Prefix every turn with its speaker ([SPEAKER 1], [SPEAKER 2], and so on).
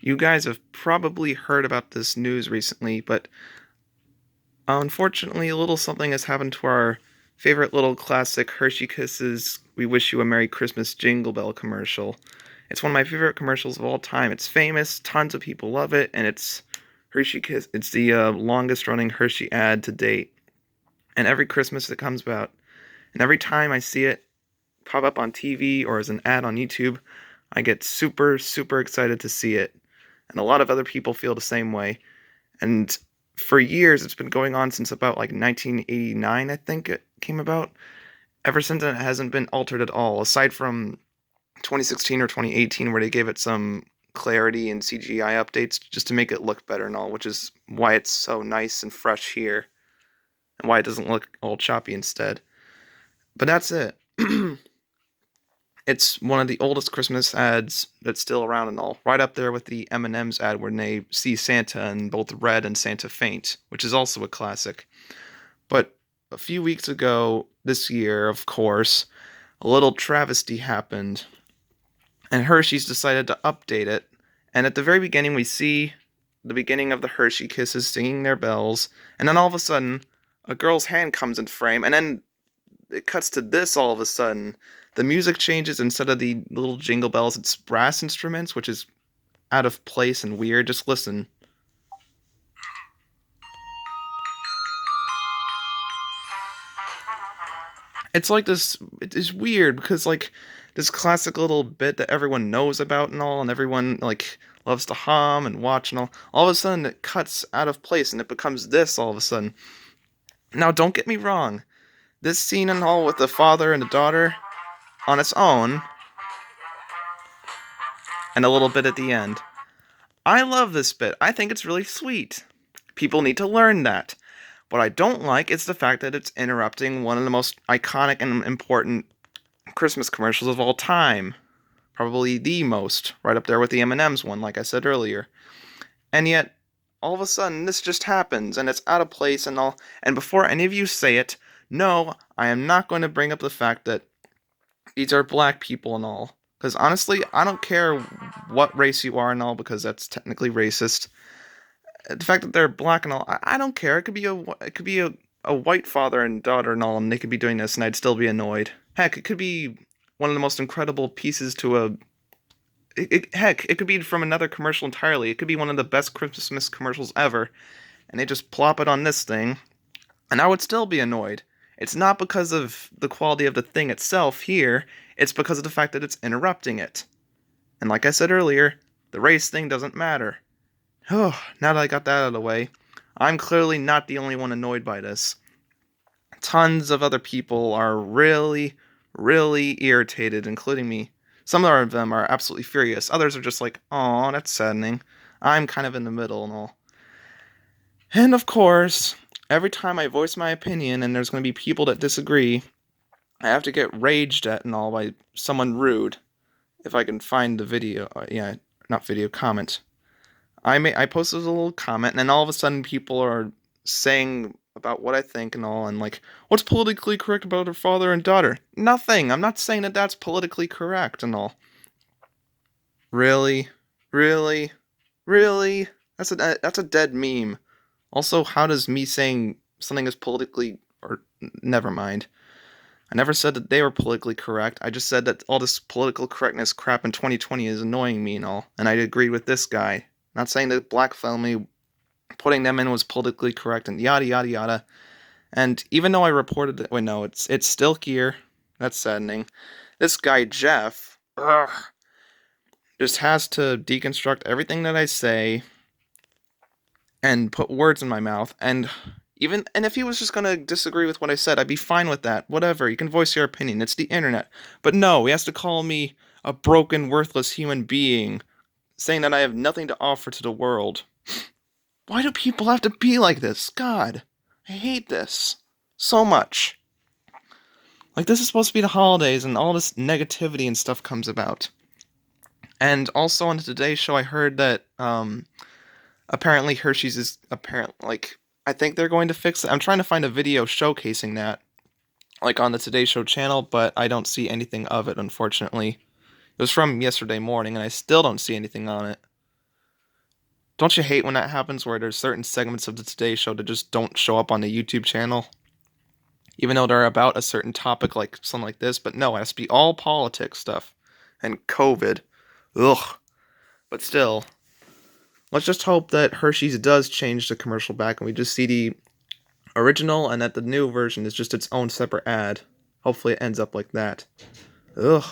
[SPEAKER 1] You guys have probably heard about this news recently, but unfortunately, a little something has happened to our favorite little classic Hershey Kisses We Wish You a Merry Christmas Jingle Bell commercial. It's one of my favorite commercials of all time. It's famous, tons of people love it, and it's Hershey Kiss. It's the longest running Hershey ad to date. And every Christmas it comes about, and every time I see it pop up on TV or as an ad on YouTube, I get super, super excited to see it. And a lot of other people feel the same way. And for years, it's been going on since about like 1989, I think it came about. Ever since then, it hasn't been altered at all, aside from 2016 or 2018, where they gave it some clarity and CGI updates just to make it look better and all, which is why it's so nice and fresh here, and why it doesn't look all choppy instead. But that's it. It's one of the oldest Christmas ads that's still around and all, right up there with the M&M's ad when they see Santa in both red and Santa Faint, which is also a classic. But a few weeks ago, this year, of course, a little travesty happened, and Hershey's decided to update it. And at the very beginning, we see the beginning of the Hershey Kisses singing their bells, and then all of a sudden, a girl's hand comes in frame, and then it cuts to this all of a sudden. The music changes. Instead of the little jingle bells, it's brass instruments, which is out of place and weird. Just listen. It's like this. It is weird because like this classic little bit that everyone knows about and all, and everyone like loves to hum and watch and all. All of a sudden, it cuts out of place and it becomes this all of a sudden. Now, don't get me wrong. This scene and all with the father and the daughter on its own, and a little bit at the end. I love this bit. I think it's really sweet. People need to learn that. What I don't like is the fact that it's interrupting one of the most iconic and important Christmas commercials of all time. Probably the most, right up there with the M&M's one, like I said earlier. And yet, all of a sudden, this just happens, and it's out of place and all. And before any of you say it, no, I am not going to bring up the fact that these are black people and all. Because honestly, I don't care what race you are and all, because that's technically racist. The fact that they're black and all, I don't care. It could be a white father and daughter and all, and they could be doing this, and I'd still be annoyed. Heck, it could be one of the most incredible pieces to a. Heck, it could be from another commercial entirely. It could be one of the best Christmas commercials ever, and they just plop it on this thing, and I would still be annoyed. It's not because of the quality of the thing itself here, it's because of the fact that it's interrupting it. And like I said earlier, the race thing doesn't matter. Oh, now that I got that out of the way, I'm clearly not the only one annoyed by this. Tons of other people are really, really irritated, including me. Some of them are absolutely furious. Others are just like, "Aw, that's saddening." I'm kind of in the middle and all. And of course, every time I voice my opinion and there's going to be people that disagree, I have to get raged at and all by someone rude. If I can find the video, not video, comment. I posted a little comment, and then all of a sudden people are saying about what I think and all, and like, what's politically correct about her father and daughter? Nothing. I'm not saying that that's politically correct and all. Really, really, really. That's a dead meme. Also, how does me saying something is politically or never mind. I never said that they were politically correct. I just said that all this political correctness crap in 2020 is annoying me and all, and I agreed with this guy. Not saying that black family putting them in was politically correct and yada yada yada. And even though I reported it, wait no, it's still here. That's saddening. This guy Jeff, just has to deconstruct everything that I say and put words in my mouth. And if he was just gonna disagree with what I said, I'd be fine with that. Whatever, you can voice your opinion. It's the internet. But no, he has to call me a broken, worthless human being, saying that I have nothing to offer to the world. Why do people have to be like this? God, I hate this so much. Like, this is supposed to be the holidays, and all this negativity and stuff comes about. And also on the Today Show, I heard that apparently Hershey's is I think they're going to fix it. I'm trying to find a video showcasing that, like on the Today Show channel, but I don't see anything of it, unfortunately. It was from yesterday morning, and I still don't see anything on it. Don't you hate when that happens where there's certain segments of the Today Show that just don't show up on the YouTube channel? Even though they're about a certain topic like something like this, but no, it has to be all politics stuff. And COVID. Ugh. But still, let's just hope that Hershey's does change the commercial back and we just see the original and that the new version is just its own separate ad. Hopefully it ends up like that. Ugh.